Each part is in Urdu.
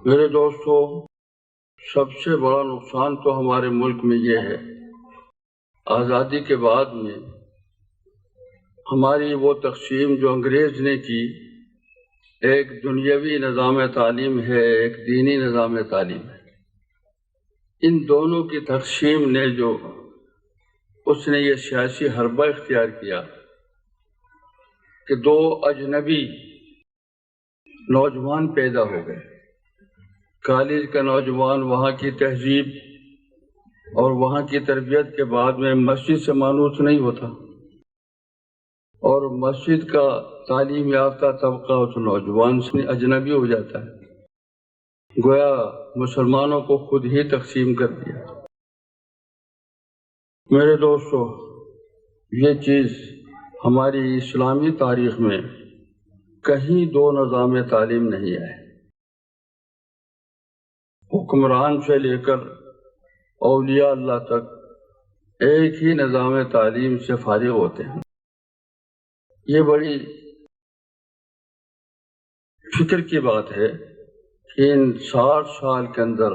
میرے دوستو، سب سے بڑا نقصان تو ہمارے ملک میں یہ ہے، آزادی کے بعد میں ہماری وہ تقسیم جو انگریز نے کی، ایک دنیاوی نظام تعلیم ہے، ایک دینی نظام تعلیم ہے۔ ان دونوں کی تقسیم نے اس نے یہ سیاسی حربہ اختیار کیا کہ دو اجنبی نوجوان پیدا ہو گئے۔ کالج کا نوجوان وہاں کی تہذیب اور وہاں کی تربیت کے بعد میں مسجد سے مانوس نہیں ہوتا، اور مسجد کا تعلیم یافتہ طبقہ اس نوجوان سے اجنبی ہو جاتا ہے، گویا مسلمانوں کو خود ہی تقسیم کر دیا۔ میرے دوستو، یہ چیز ہماری اسلامی تاریخ میں کہیں دو نظام تعلیم نہیں ہے۔ حکمران سے لے کر اولیاء اللہ تک ایک ہی نظام تعلیم سے فارغ ہوتے ہیں۔ یہ بڑی فکر کی بات ہے کہ ان 60 سال کے اندر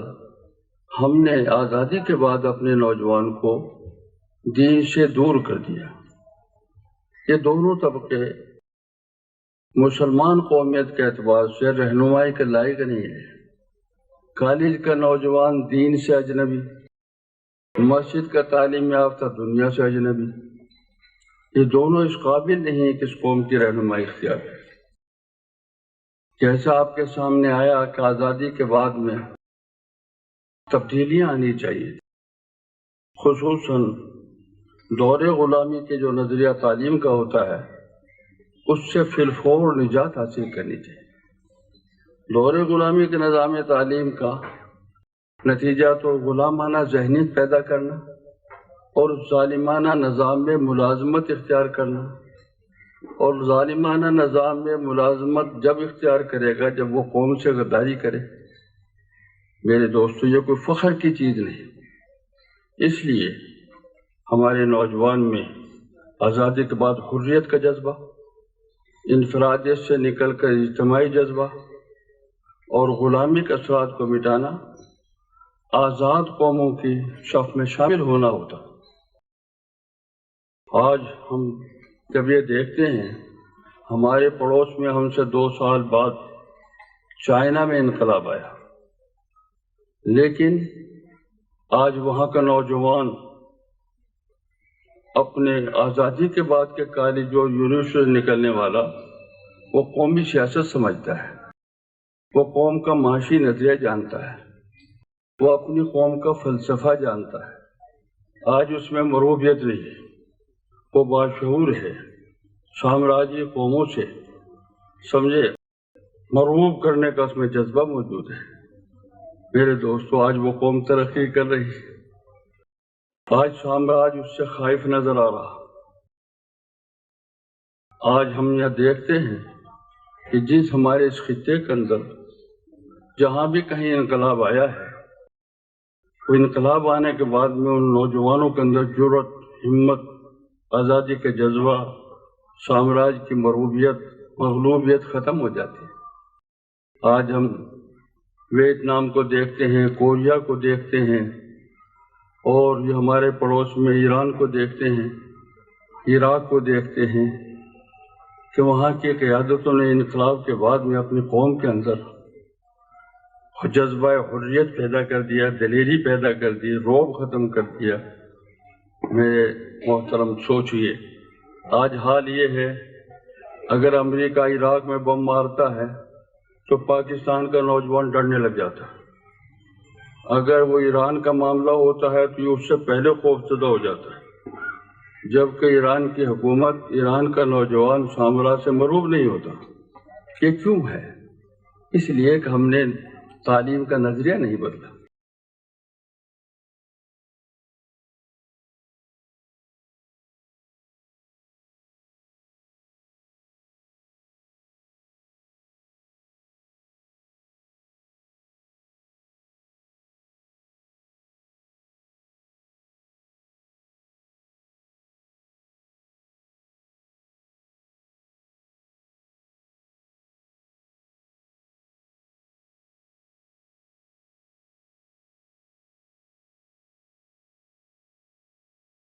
ہم نے آزادی کے بعد اپنے نوجوان کو دین سے دور کر دیا۔ یہ دونوں طبقے مسلمان قومیت کے اعتبار سے رہنمائی کے لائق نہیں ہے۔ کالج کا نوجوان دین سے اجنبی، مسجد کا تعلیم یافتہ دنیا سے اجنبی، یہ دونوں اس قابل نہیں کہ اس قوم کی رہنمائی اختیار کرے۔ جیسا آپ کے سامنے آیا کہ آزادی کے بعد میں تبدیلیاں آنی چاہیے، خصوصاً دور غلامی کے جو نظریہ تعلیم کا ہوتا ہے اس سے فی الفور نجات حاصل کرنی چاہیے۔ دور غلامی کے نظام تعلیم کا نتیجہ تو غلامانہ ذہنیت پیدا کرنا اور ظالمانہ نظام میں ملازمت اختیار کرنا، اور ظالمانہ نظام میں ملازمت جب اختیار کرے گا جب وہ قوم سے غداری کرے۔ میرے دوستو، یہ کوئی فخر کی چیز نہیں۔ اس لیے ہمارے نوجوان میں آزادی کے بعد حریت کا جذبہ، انفرادیت سے نکل کر اجتماعی جذبہ اور غلامی کے اثرات کو مٹانا، آزاد قوموں کی صف میں شامل ہونا ہوتا۔ آج ہم جب یہ دیکھتے ہیں، ہمارے پڑوس میں ہم سے 2 سال بعد چائنا میں انقلاب آیا، لیکن آج وہاں کا نوجوان اپنے آزادی کے بعد کے کالج اور یونیورسٹی سے نکلنے والا وہ قومی سیاست سمجھتا ہے، وہ قوم کا معاشی نظریہ جانتا ہے، وہ اپنی قوم کا فلسفہ جانتا ہے۔ آج اس میں مروبیت نہیں ہے، وہ باشعور ہے، سامراجی قوموں سے سمجھے مرغوب کرنے کا اس میں جذبہ موجود ہے۔ میرے دوستو، آج وہ قوم ترقی کر رہی ہے، آج سامراج اس سے خائف نظر آ رہا۔ آج ہم یہ دیکھتے ہیں کہ جس ہمارے اس خطے کے اندر جہاں بھی کہیں انقلاب آیا ہے، وہ انقلاب آنے کے بعد میں ان نوجوانوں کے اندر جرأت، ہمت، آزادی کے جذبہ، سامراج کی مرغوبیت، مغلوبیت ختم ہو جاتی ہے۔ آج ہم ویتنام کو دیکھتے ہیں، کوریا کو دیکھتے ہیں، اور یہ ہمارے پڑوس میں ایران کو دیکھتے ہیں، عراق کو دیکھتے ہیں کہ وہاں کی قیادتوں نے انقلاب کے بعد میں اپنی قوم کے اندر جذبہ حریت پیدا کر دیا، دلیری پیدا کر دی، رعب ختم کر دیا۔ میرے محترم سوچئے، آج حال یہ ہے، اگر امریکہ عراق میں بم مارتا ہے تو پاکستان کا نوجوان ڈرنے لگ جاتا ہے۔ اگر وہ ایران کا معاملہ ہوتا ہے تو یہ اس سے پہلے خوفزدہ ہو جاتا ہے، جبکہ ایران کی حکومت، ایران کا نوجوان سامراج سے مرعوب نہیں ہوتا۔ یہ کیوں ہے؟ اس لیے کہ ہم نے تعلیم کا نظریہ نہیں بدلا۔